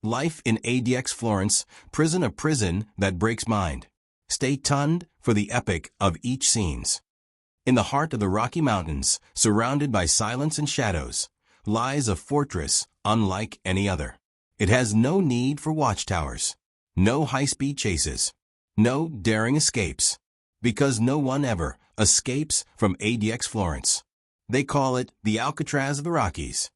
Life in ADX Florence, prison, a prison that breaks mind. Stay tuned for the epic of each scenes. In the heart of the Rocky Mountains, surrounded by silence and shadows, lies a fortress unlike any other. It has no need for watchtowers, no high-speed chases, no daring escapes, because no one ever escapes from ADX Florence. They call it the Alcatraz of the Rockies.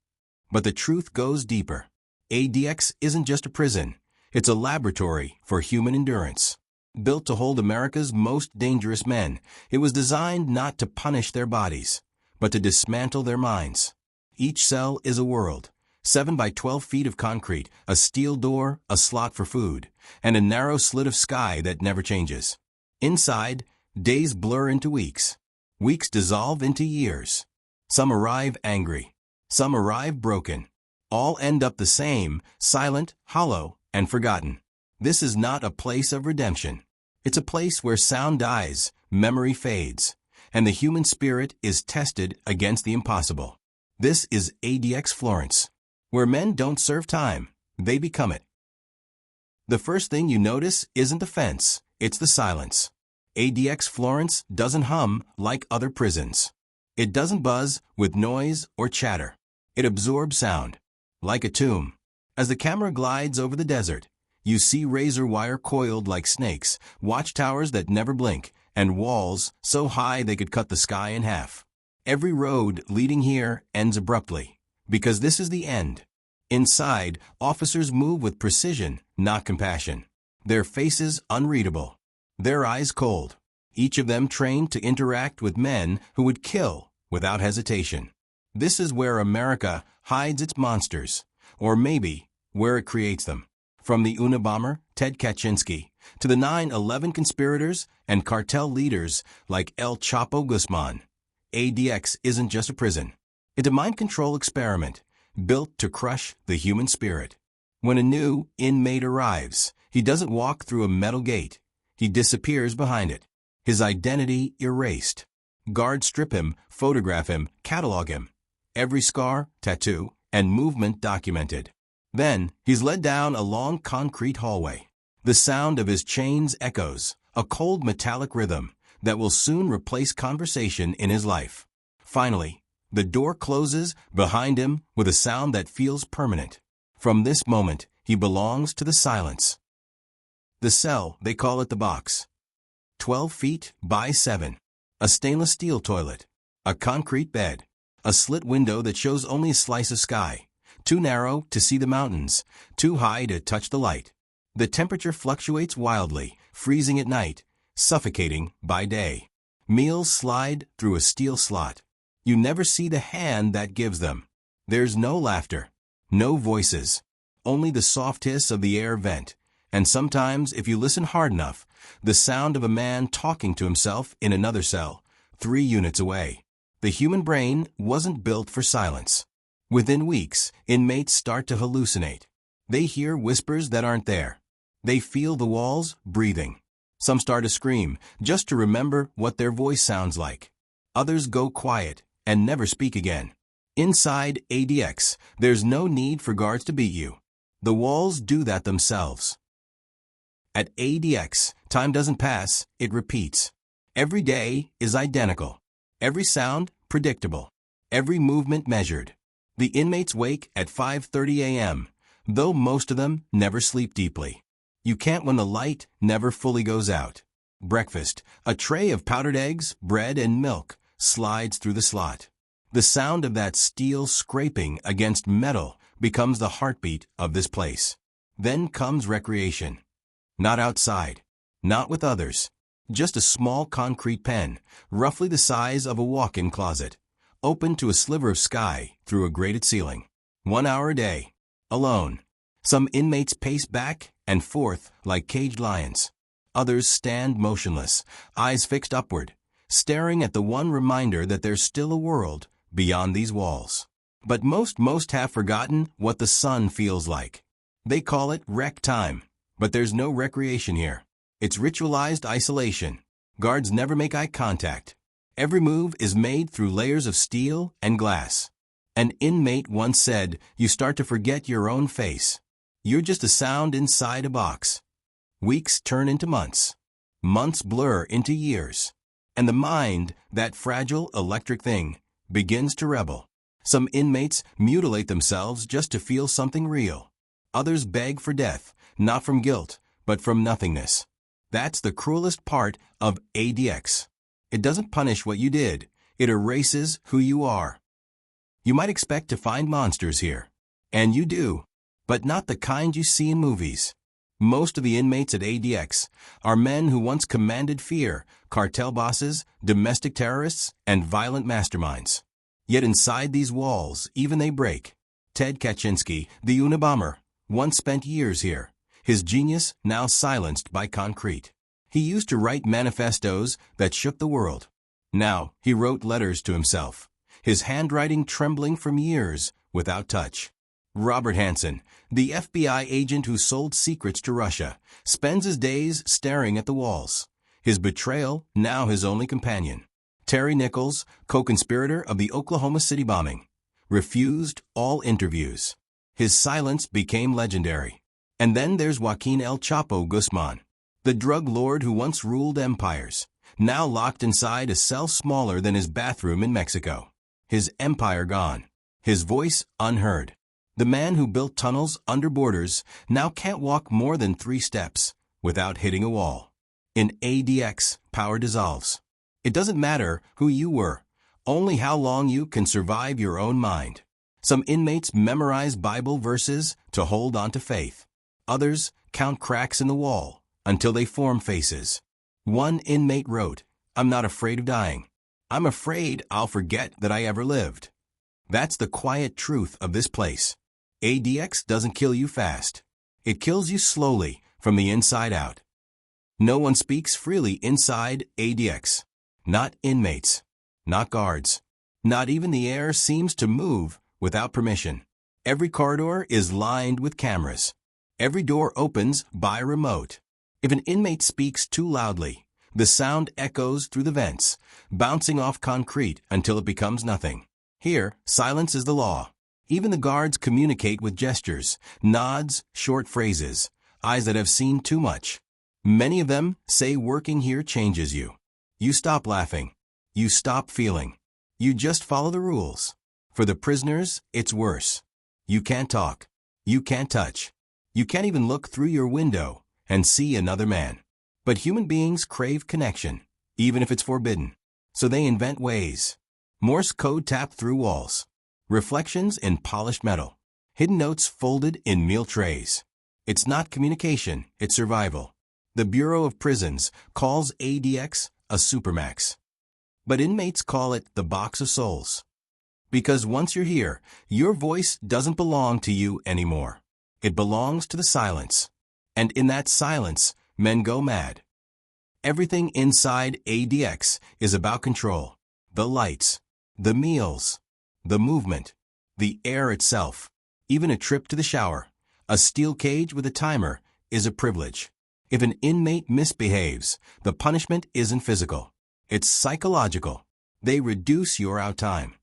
But the truth goes deeper. ADX isn't just a prison, it's a laboratory for human endurance. Built to hold America's most dangerous men, it was designed not to punish their bodies, but to dismantle their minds. Each cell is a world, 7 by 12 feet of concrete, a steel door, a slot for food, and a narrow slit of sky that never changes. Inside, days blur into weeks. Weeks dissolve into years. Some arrive angry. Some arrive broken. All end up the same, silent, hollow, and forgotten. This is not a place of redemption. It's a place where sound dies, memory fades, and the human spirit is tested against the impossible. This is ADX Florence, where men don't serve time, they become it. The first thing you notice isn't the fence, it's the silence. ADX Florence doesn't hum like other prisons. It doesn't buzz with noise or chatter. It absorbs sound, like a tomb. As the camera glides over the desert, you see razor wire coiled like snakes, watchtowers that never blink, and walls so high they could cut the sky in half. Every road leading here ends abruptly, because this is the end. Inside, officers move with precision, not compassion. Their faces unreadable, their eyes cold. Each of them trained to interact with men who would kill without hesitation. This is where America hides its monsters, or maybe where it creates them. From the Unabomber, Ted Kaczynski, to the 9/11 conspirators and cartel leaders like El Chapo Guzman, ADX isn't just a prison. It's a mind control experiment built to crush the human spirit. When a new inmate arrives, he doesn't walk through a metal gate. He disappears behind it, his identity erased. Guards strip him, photograph him, catalog him. Every scar, tattoo, and movement documented. Then, he's led down a long concrete hallway. The sound of his chains echoes, a cold metallic rhythm that will soon replace conversation in his life. Finally, the door closes behind him with a sound that feels permanent. From this moment, he belongs to the silence. The cell, they call it the box. 12 feet by 7. A stainless steel toilet. A concrete bed. A slit window that shows only a slice of sky. Too narrow to see the mountains, too high to touch the light. The temperature fluctuates wildly, freezing at night, suffocating by day. Meals slide through a steel slot. You never see the hand that gives them. There's no laughter, no voices, only the soft hiss of the air vent, and sometimes, if you listen hard enough, the sound of a man talking to himself in another cell, 3 units away. The human brain wasn't built for silence. Within weeks, inmates start to hallucinate. They hear whispers that aren't there. They feel the walls breathing. Some start to scream, just to remember what their voice sounds like. Others go quiet and never speak again. Inside ADX, there's no need for guards to beat you. The walls do that themselves. At ADX, time doesn't pass, it repeats. Every day is identical. Every sound predictable. Every movement measured. The inmates wake at 5:30 a.m., though most of them never sleep deeply. You can't when the light never fully goes out. Breakfast, a tray of powdered eggs, bread, and milk, slides through the slot. The sound of that steel scraping against metal becomes the heartbeat of this place. Then comes recreation. Not outside, not with others. Just a small concrete pen, roughly the size of a walk-in closet, open to a sliver of sky through a grated ceiling. 1 hour a day. Alone. Some inmates pace back and forth like caged lions. Others stand motionless, eyes fixed upward, staring at the one reminder that there's still a world beyond these walls. But most have forgotten what the sun feels like. They call it rec time, but there's no recreation here. It's ritualized isolation. Guards never make eye contact. Every move is made through layers of steel and glass. An inmate once said, "You start to forget your own face." You're just a sound inside a box. Weeks turn into months. Months blur into years. And the mind, that fragile electric thing, begins to rebel. Some inmates mutilate themselves just to feel something real. Others beg for death, not from guilt, but from nothingness. That's the cruelest part of ADX. It doesn't punish what you did. It erases who you are. You might expect to find monsters here. And you do. But not the kind you see in movies. Most of the inmates at ADX are men who once commanded fear, cartel bosses, domestic terrorists, and violent masterminds. Yet inside these walls, even they break. Ted Kaczynski, the Unabomber, once spent years here. His genius now silenced by concrete. He used to write manifestos that shook the world. Now he wrote letters to himself, his handwriting trembling from years without touch. Robert Hansen, the FBI agent who sold secrets to Russia, spends his days staring at the walls. His betrayal now his only companion. Terry Nichols, co-conspirator of the Oklahoma City bombing, refused all interviews. His silence became legendary. And then there's Joaquin El Chapo Guzman, the drug lord who once ruled empires, now locked inside a cell smaller than his bathroom in Mexico. His empire gone. His voice unheard. The man who built tunnels under borders now can't walk more than 3 steps without hitting a wall. In ADX, power dissolves. It doesn't matter who you were, only how long you can survive your own mind. Some inmates memorize Bible verses to hold on to faith. Others count cracks in the wall until they form faces. One inmate wrote, "I'm not afraid of dying. I'm afraid I'll forget that I ever lived." That's the quiet truth of this place. ADX doesn't kill you fast. It kills you slowly from the inside out. No one speaks freely inside ADX. Not inmates. Not guards. Not even the air seems to move without permission. Every corridor is lined with cameras. Every door opens by remote. If an inmate speaks too loudly, the sound echoes through the vents, bouncing off concrete until it becomes nothing. Here, silence is the law. Even the guards communicate with gestures, nods, short phrases, eyes that have seen too much. Many of them say working here changes you. You stop laughing. You stop feeling. You just follow the rules. For the prisoners, it's worse. You can't talk. You can't touch. You can't even look through your window and see another man. But human beings crave connection, even if it's forbidden. So they invent ways. Morse code tapped through walls. Reflections in polished metal. Hidden notes folded in meal trays. It's not communication, it's survival. The Bureau of Prisons calls ADX a supermax. But inmates call it the box of souls. Because once you're here, your voice doesn't belong to you anymore. It belongs to the silence. And in that silence, men go mad. Everything inside ADX is about control. The lights, the meals, the movement, the air itself. Even a trip to the shower, a steel cage with a timer, is a privilege. If an inmate misbehaves, the punishment isn't physical. It's psychological. They reduce your out time.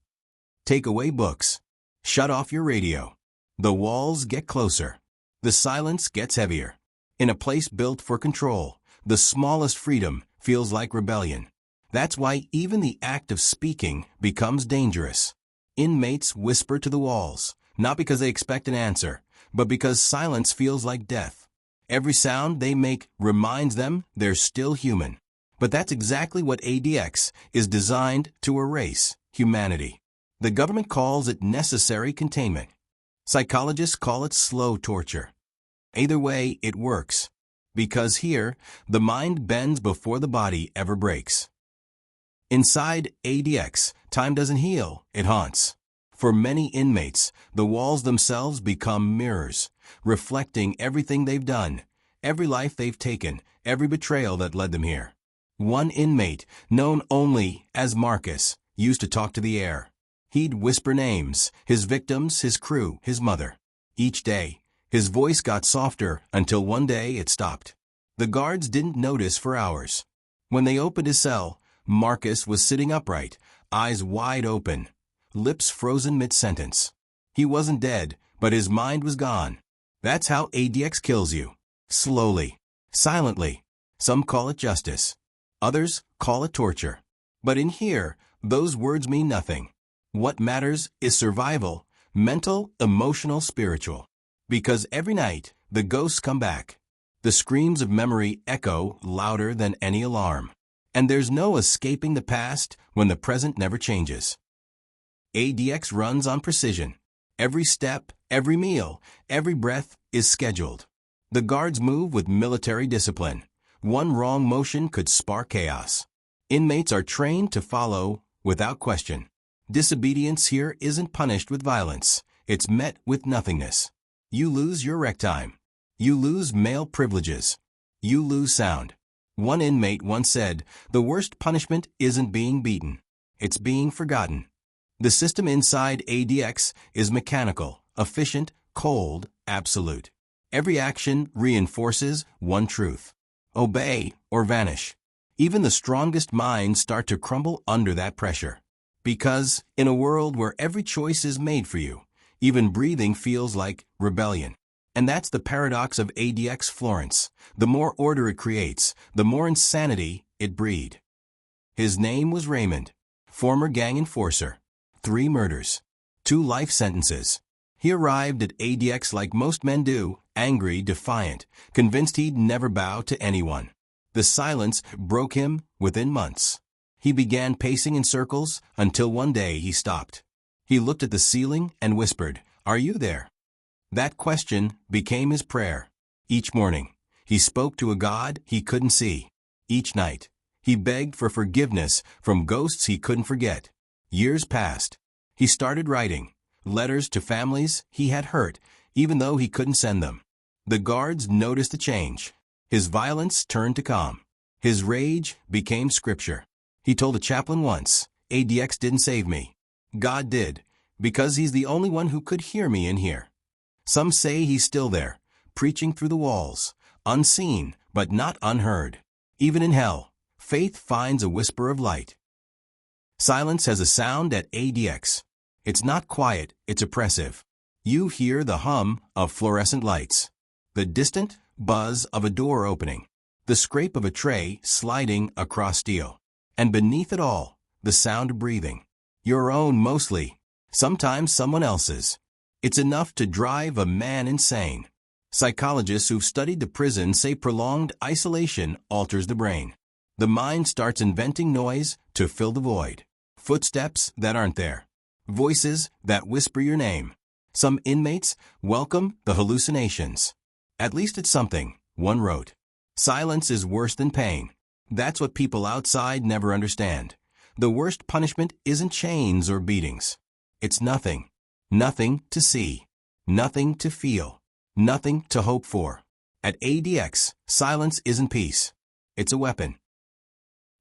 Take away books. Shut off your radio. The walls get closer. The silence gets heavier. In a place built for control, the smallest freedom feels like rebellion. That's why even the act of speaking becomes dangerous. Inmates whisper to the walls, not because they expect an answer, but because silence feels like death. Every sound they make reminds them they're still human. But that's exactly what ADX is designed to erase: humanity. The government calls it necessary containment. Psychologists call it slow torture. Either way, it works. Because here, the mind bends before the body ever breaks. Inside ADX, time doesn't heal, it haunts. For many inmates, the walls themselves become mirrors, reflecting everything they've done, every life they've taken, every betrayal that led them here. One inmate, known only as Marcus, used to talk to the air. He'd whisper names, his victims, his crew, his mother. Each day, his voice got softer until one day it stopped. The guards didn't notice for hours. When they opened his cell, Marcus was sitting upright, eyes wide open, lips frozen mid-sentence. He wasn't dead, but his mind was gone. That's how ADX kills you. Slowly. Silently. Some call it justice. Others call it torture. But in here, those words mean nothing. What matters is survival, mental, emotional, spiritual. Because every night, the ghosts come back. The screams of memory echo louder than any alarm. And there's no escaping the past when the present never changes. ADX runs on precision. Every step, every meal, every breath is scheduled. The guards move with military discipline. One wrong motion could spark chaos. Inmates are trained to follow without question. Disobedience here isn't punished with violence. It's met with nothingness. You lose your rec time. You lose male privileges. You lose sound. One inmate once said, "The worst punishment isn't being beaten. It's being forgotten." The system inside ADX is mechanical, efficient, cold, absolute. Every action reinforces one truth. Obey or vanish. Even the strongest minds start to crumble under that pressure. Because, in a world where every choice is made for you, even breathing feels like rebellion. And that's the paradox of ADX Florence. The more order it creates, the more insanity it breeds. His name was Raymond, former gang enforcer. 3 murders. 2 life sentences. He arrived at ADX like most men do, angry, defiant, convinced he'd never bow to anyone. The silence broke him within months. He began pacing in circles until one day he stopped. He looked at the ceiling and whispered, "Are you there?" That question became his prayer. Each morning, he spoke to a God he couldn't see. Each night, he begged for forgiveness from ghosts he couldn't forget. Years passed. He started writing letters to families he had hurt, even though he couldn't send them. The guards noticed the change. His violence turned to calm. His rage became scripture. He told a chaplain once, "ADX didn't save me. God did, because he's the only one who could hear me in here." Some say he's still there, preaching through the walls, unseen but not unheard. Even in hell, faith finds a whisper of light. Silence has a sound at ADX. It's not quiet, it's oppressive. You hear the hum of fluorescent lights, the distant buzz of a door opening, the scrape of a tray sliding across steel, and beneath it all, the sound of breathing. Your own mostly, sometimes someone else's. It's enough to drive a man insane. Psychologists who've studied the prison say prolonged isolation alters the brain. The mind starts inventing noise to fill the void. Footsteps that aren't there. Voices that whisper your name. Some inmates welcome the hallucinations. At least it's something, one wrote. Silence is worse than pain. That's what people outside never understand. The worst punishment isn't chains or beatings. It's nothing. Nothing to see. Nothing to feel. Nothing to hope for. At ADX, silence isn't peace. It's a weapon.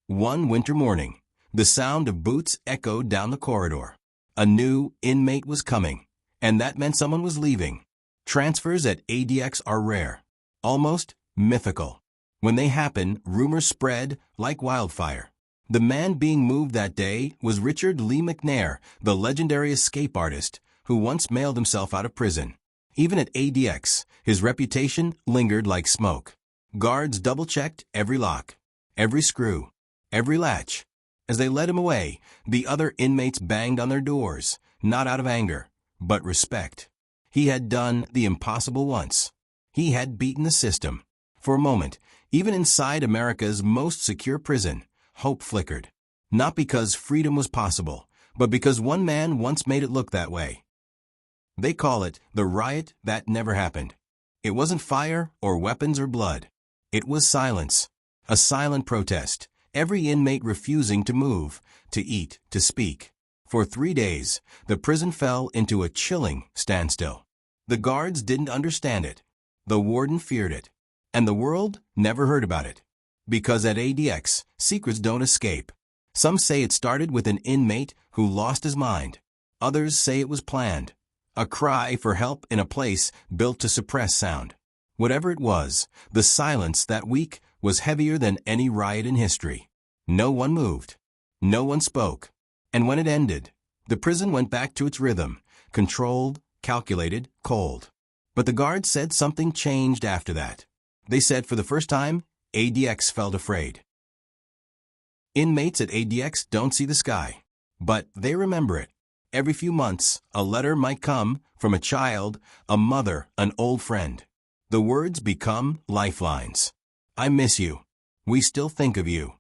One winter morning, the sound of boots echoed down the corridor. A new inmate was coming, and that meant someone was leaving. Transfers at ADX are rare, almost mythical. When they happen, rumors spread like wildfire. The man being moved that day was Richard Lee McNair, the legendary escape artist who once mailed himself out of prison. Even at ADX, his reputation lingered like smoke. Guards double-checked every lock, every screw, every latch. As they led him away, the other inmates banged on their doors, not out of anger, but respect. He had done the impossible once. He had beaten the system. For a moment, even inside America's most secure prison, hope flickered. Not because freedom was possible, but because one man once made it look that way. They call it the riot that never happened. It wasn't fire or weapons or blood. It was silence. A silent protest. Every inmate refusing to move, to eat, to speak. For 3 days, the prison fell into a chilling standstill. The guards didn't understand it. The warden feared it. And the world never heard about it. Because at ADX, secrets don't escape. Some say it started with an inmate who lost his mind. Others say it was planned. A cry for help in a place built to suppress sound. Whatever it was, the silence that week was heavier than any riot in history. No one moved. No one spoke. And when it ended, the prison went back to its rhythm, controlled, calculated, cold. But the guards said something changed after that. They said for the first time, ADX felt afraid. Inmates at ADX don't see the sky, but they remember it. Every few months, a letter might come from a child, a mother, an old friend. The words become lifelines. I miss you. We still think of you.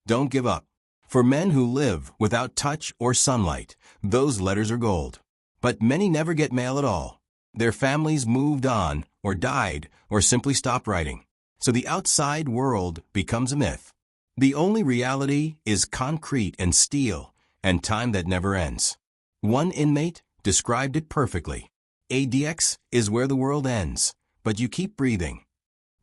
Don't give up. For men who live without touch or sunlight, those letters are gold. But many never get mail at all. Their families moved on, or died, or simply stopped writing. So the outside world becomes a myth. The only reality is concrete and steel, and time that never ends. One inmate described it perfectly. ADX is where the world ends, but you keep breathing.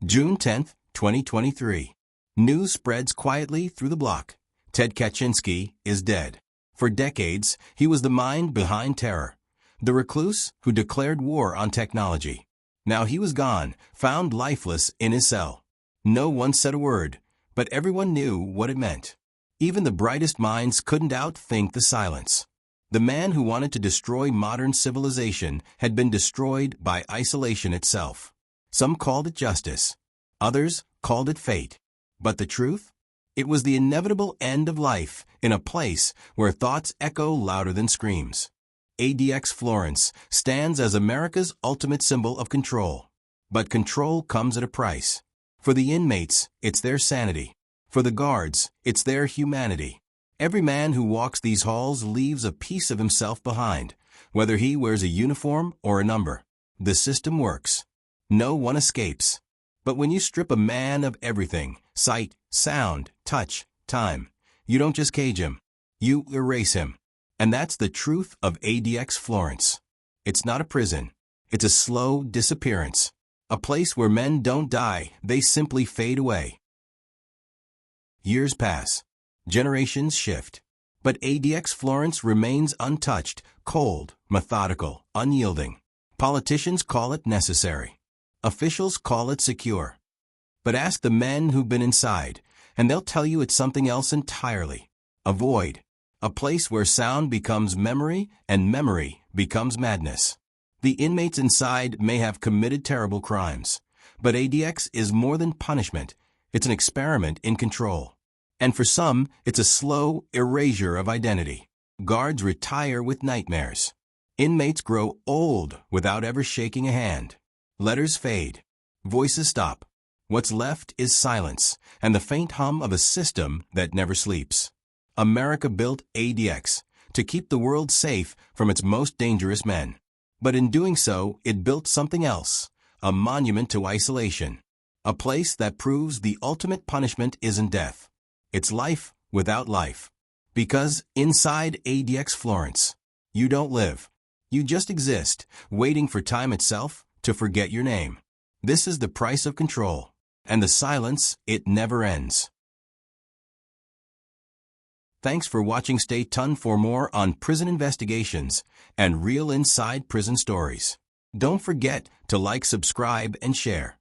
June 10, 2023. News spreads quietly through the block. Ted Kaczynski is dead. For decades, he was the mind behind terror, the recluse who declared war on technology. Now he was gone, found lifeless in his cell. No one said a word, but everyone knew what it meant. Even the brightest minds couldn't outthink the silence. The man who wanted to destroy modern civilization had been destroyed by isolation itself. Some called it justice. Others called it fate. But the truth? It was the inevitable end of life in a place where thoughts echo louder than screams. ADX Florence stands as America's ultimate symbol of control. But control comes at a price. For the inmates, it's their sanity. For the guards, it's their humanity. Every man who walks these halls leaves a piece of himself behind, whether he wears a uniform or a number. The system works. No one escapes. But when you strip a man of everything, sight, sound, touch, time, you don't just cage him. You erase him. And that's the truth of ADX Florence. It's not a prison. It's a slow disappearance. A place where men don't die, they simply fade away. Years pass. Generations shift. But ADX Florence remains untouched, cold, methodical, unyielding. Politicians call it necessary. Officials call it secure. But ask the men who've been inside, and they'll tell you it's something else entirely. A void. A place where sound becomes memory and memory becomes madness. The inmates inside may have committed terrible crimes, but ADX is more than punishment. It's an experiment in control. And for some, it's a slow erasure of identity. Guards retire with nightmares. Inmates grow old without ever shaking a hand. Letters fade. Voices stop. What's left is silence and the faint hum of a system that never sleeps. America built ADX to keep the world safe from its most dangerous men. But in doing so, it built something else, a monument to isolation. A place that proves the ultimate punishment isn't death. It's life without life. Because inside ADX Florence, you don't live. You just exist, waiting for time itself to forget your name. This is the price of control. And the silence, it never ends. Thanks for watching. Stay tuned for more on prison investigations and real inside prison stories. Don't forget to like, subscribe, and share.